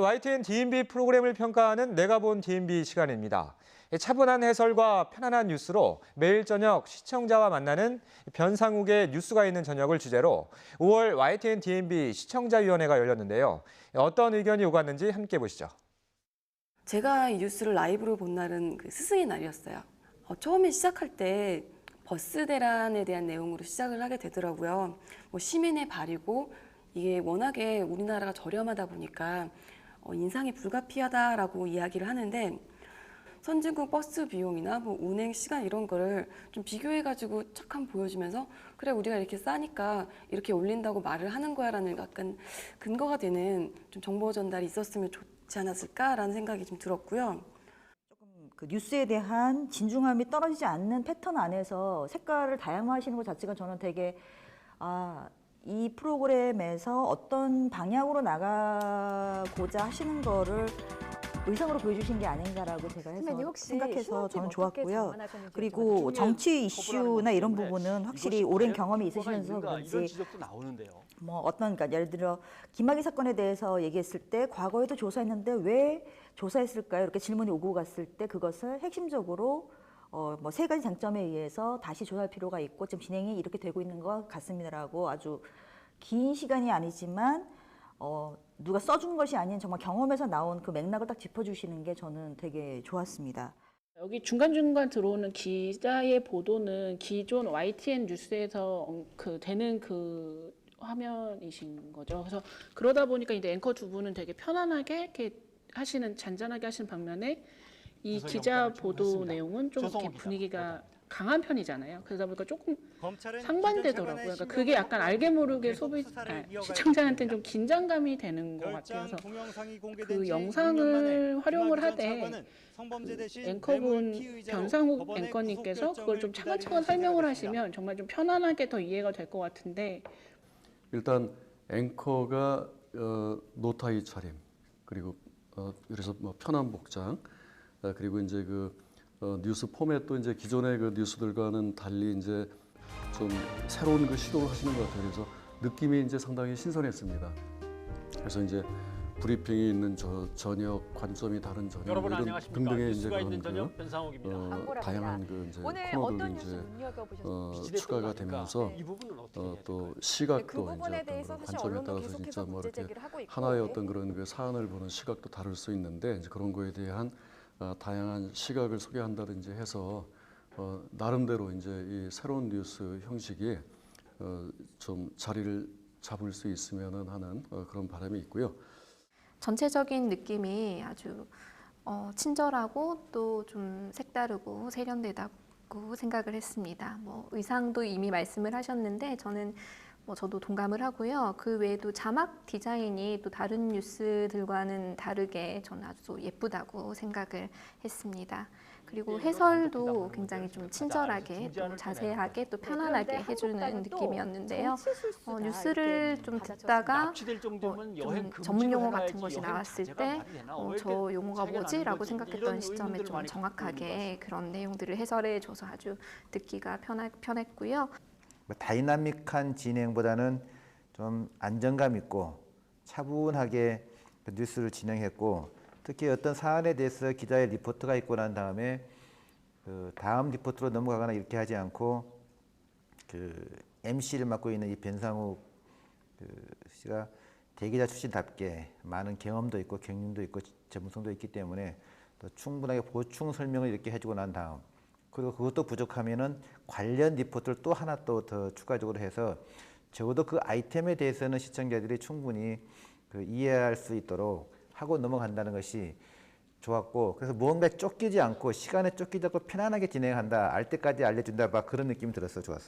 YTN DMB 프로그램을 평가하는 내가 본 DMB 시간입니다. 차분한 해설과 편안한 뉴스로 매일 저녁 시청자와 만나는 변상욱의 뉴스가 있는 저녁을 주제로 5월 YTN DMB 시청자위원회가 열렸는데요. 어떤 의견이 오갔는지 함께 보시죠. 제가 이 뉴스를 라이브로 본 날은 그 스승의 날이었어요. 처음에 시작할 때 버스 대란에 대한 내용으로 시작을 하게 되더라고요. 시민의 발이고 이게 워낙에 우리나라가 저렴하다 보니까 인상이 불가피하다라고 이야기를 하는데 선진국 버스 비용이나 운행 시간 이런 거를 좀 비교해가지고 chắc 한번 보여주면서 그래 우리가 이렇게 싸니까 이렇게 올린다고 말을 하는 거야라는 약간 근거가 되는 좀 정보 전달이 있었으면 좋지 않았을까라는 생각이 좀 들었고요. 조금 그 뉴스에 대한 진중함이 떨어지지 않는 패턴 안에서 색깔을 다양화하시는 것 자체가 저는 되게 이 프로그램에서 어떤 방향으로 나가고자 하시는 거를 의상으로 보여주신 게 아닌가라고 제가 해서 생각해서 저는 좋았고요. 그리고 정치 이슈나 이런 부분은 확실히 오랜 경험이 있으시면서 그런지 이런 지적도 나오는데요. 그러니까 예를 들어 김학의 사건에 대해서 얘기했을 때 과거에도 조사했는데 왜 조사했을까요? 이렇게 질문이 오고 갔을 때 그것을 핵심적으로 세 가지 쟁점에 의해서 다시 조사할 필요가 있고 지금 진행이 이렇게 되고 있는 것 같습니다라고 아주 긴 시간이 아니지만 누가 써준 것이 아닌 정말 경험에서 나온 그 맥락을 딱 짚어주시는 게 저는 되게 좋았습니다. 여기 중간중간 들어오는 기자의 보도는 기존 YTN 뉴스에서 되는 그 화면이신 거죠. 그래서 그러다 보니까 이제 앵커 두 분은 되게 편안하게 이렇게 잔잔하게 하시는 반면에 이 기자 보도 내용은 좀 이렇게 분위기가 강한 편이잖아요. 그러다 보니까 조금 상반되더라고요. 그러니까 그게 약간 알게 모르게 시청자한테는 좀 긴장감이 되는 것 같아서 그 영상을 활용을 하되 앵커분 변상욱 앵커님께서 그걸 좀 차근차근 설명을 하시면 정말 좀 편안하게 더 이해가 될 것 같은데 일단 앵커가 노타이 차림 그리고 그래서 편한 복장 그리고 이제 뉴스 포맷도 이제 기존의 그 뉴스들과는 달리 이제 좀 새로운 그 시도를 하시는 것 같아요. 그래서 느낌이 이제 상당히 신선했습니다. 그래서 이제 브리핑이 있는 저녁 관점이 다른 저녁 여러분 이런 등등의 이제 뉴스가 있는 그런 저녁 변상욱입니다. 다양한 그 이제 코너들이 이제 추가가 되면서 이 부분은 어떻게 또 시각도 그 부분에 이제 대해서 어떤 사실 관점에 언론도 따라서 계속해서 진짜 뭐 문제 이렇게 제기를 하고 있고 하나의 어떤 그런 그 사안을 보는 시각도 다를 수 있는데 이제 그런 거에 대한 다양한 시각을 소개한다든지 해서 나름대로 이제 이 새로운 뉴스 형식이 좀 자리를 잡을 수 있으면은 하는 그런 바람이 있고요. 전체적인 느낌이 아주 친절하고 또 좀 색다르고 세련되다고 생각을 했습니다. 의상도 이미 말씀을 하셨는데 저도 동감을 하고요. 그 외에도 자막 디자인이 또 다른 뉴스들과는 다르게 저는 아주 예쁘다고 생각을 했습니다. 그리고 해설도 굉장히 좀 친절하게 또 자세하게 또 편안하게 해주는 느낌이었는데요. 뉴스를 좀 듣다가 좀 전문 용어 같은 것이 나왔을 때 저 용어가 뭐지라고 생각했던 시점에 좀 정확하게 그런 내용들을 해설해줘서 아주 듣기가 편했고요. 다이나믹한 진행보다는 좀 안정감 있고 차분하게 뉴스를 진행했고 특히 어떤 사안에 대해서 기자의 리포트가 있고 난 다음에 다음 리포트로 넘어가거나 이렇게 하지 않고 MC를 맡고 있는 이 변상욱 씨가 대기자 출신답게 많은 경험도 있고 경륜도 있고 전문성도 있기 때문에 또 충분하게 보충 설명을 이렇게 해주고 난 다음 그리고 그것도 부족하면은 관련 리포트를 또 하나 또 더 추가적으로 해서 적어도 그 아이템에 대해서는 시청자들이 충분히 이해할 수 있도록 하고 넘어간다는 것이 좋았고 그래서 무언가에 쫓기지 않고 시간에 쫓기지 않고 편안하게 진행한다 알 때까지 알려준다 막 그런 느낌이 들어서 좋았어요.